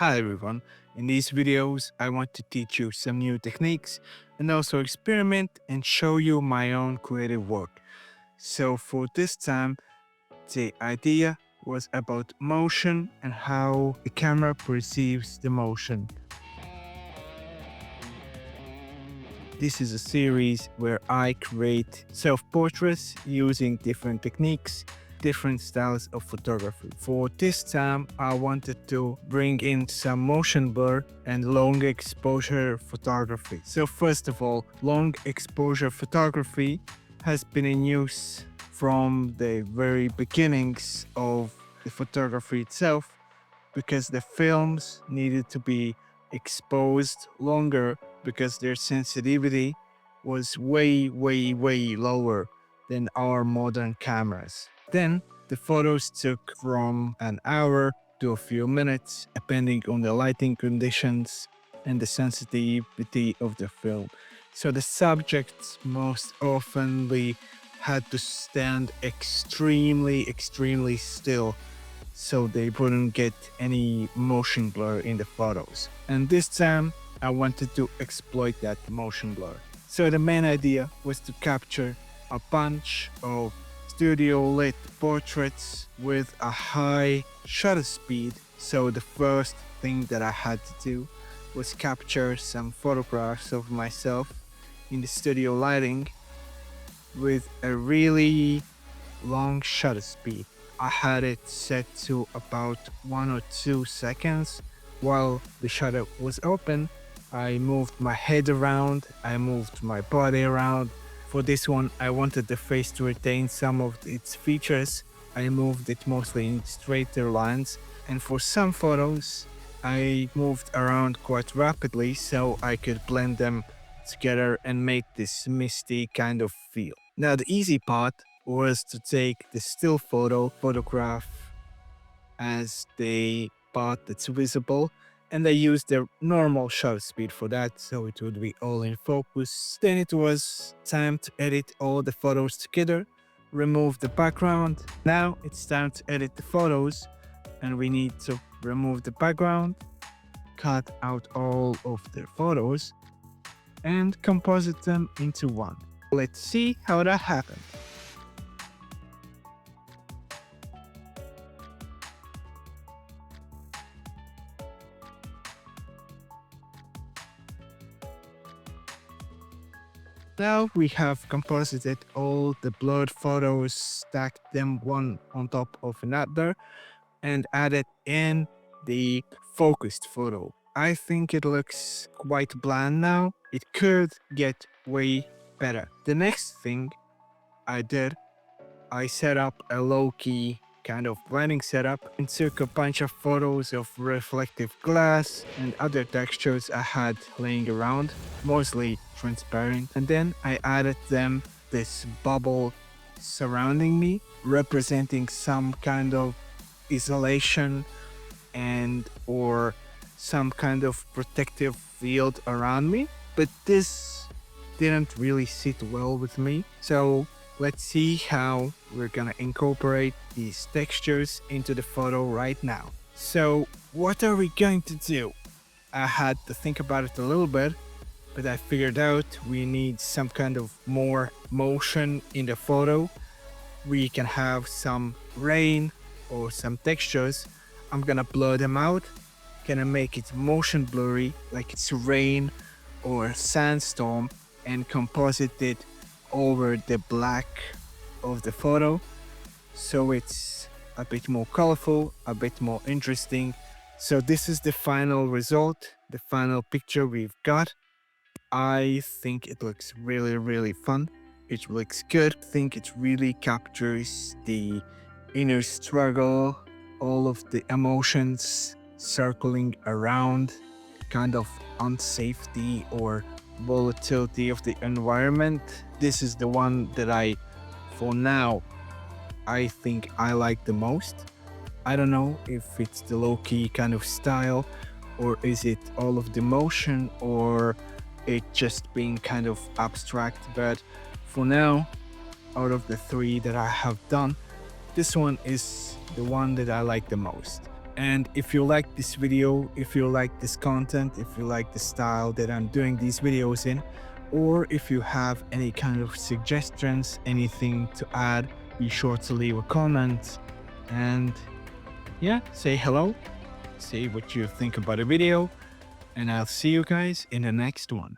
Hi everyone, in these videos I want to teach you some new techniques and also experiment and show you my own creative work. So for this time, the idea was about motion and how the camera perceives the motion. This is a series where I create self-portraits using different techniques, different styles of photography. For this time, I wanted to bring in some motion blur and long exposure photography. So first of all, long exposure photography has been in use from the very beginnings of the photography itself because the films needed to be exposed longer because their sensitivity was way lower than our modern cameras. Then the photos took from an hour to a few minutes, depending on the lighting conditions and the sensitivity of the film. So the subjects most oftenly had to stand extremely still so they wouldn't get any motion blur in the photos. And this time I wanted to exploit that motion blur. So the main idea was to capture a bunch of studio lit portraits with a high shutter speed. So the first thing that I had to do was capture some photographs of myself in the studio lighting with a really long shutter speed. I had it set to about 1 or 2 seconds. While the shutter was open, I moved my head around, I moved my body around. For this one, I wanted the face to retain some of its features. I moved it mostly in straighter lines, and for some photos, I moved around quite rapidly so I could blend them together and make this misty kind of feel. Now, the easy part was to take the still photograph as the part that's visible, and I used the normal shutter speed for that so it would be all in focus. Then it was time to edit all the photos together, remove the background. Now it's time to edit the photos, and we need to remove the background, cut out all of the photos, and composite them into one. Let's see how that happened. Now we have composited all the blurred photos, stacked them one on top of another, and added in the focused photo. I think it looks quite bland now. It could get way better. The next thing I did, I set up a low-key kind of blending setup and took a bunch of photos of reflective glass and other textures I had laying around, mostly transparent. And then I added them this bubble surrounding me, representing some kind of isolation and or some kind of protective field around me. But this didn't really sit well with me. So let's see how we're gonna incorporate these textures into the photo right now. So what are we going to do? I had to think about it a little bit, but I figured out we need some kind of more motion in the photo. We can have some rain or some textures. I'm gonna blur them out, gonna make it motion blurry like it's rain or a sandstorm, and composite it over the black of the photo so it's a bit more colorful, a bit more interesting. So this is the final result, the final picture we've got. I think it looks really fun. It looks good. I think it really captures the inner struggle, all of the emotions circling around, kind of unsafety or volatility of the environment. This is the one that for now, I think I like the most. I don't know if it's the low-key kind of style, or is it all of the motion, or it just being kind of abstract. But for now, out of the three that I have done, this one is the one that I like the most. And if you like this video, if you like this content, if you like the style that I'm doing these videos in, or if you have any kind of suggestions, anything to add, be sure to leave a comment and yeah, say hello, say what you think about the video, and I'll see you guys in the next one.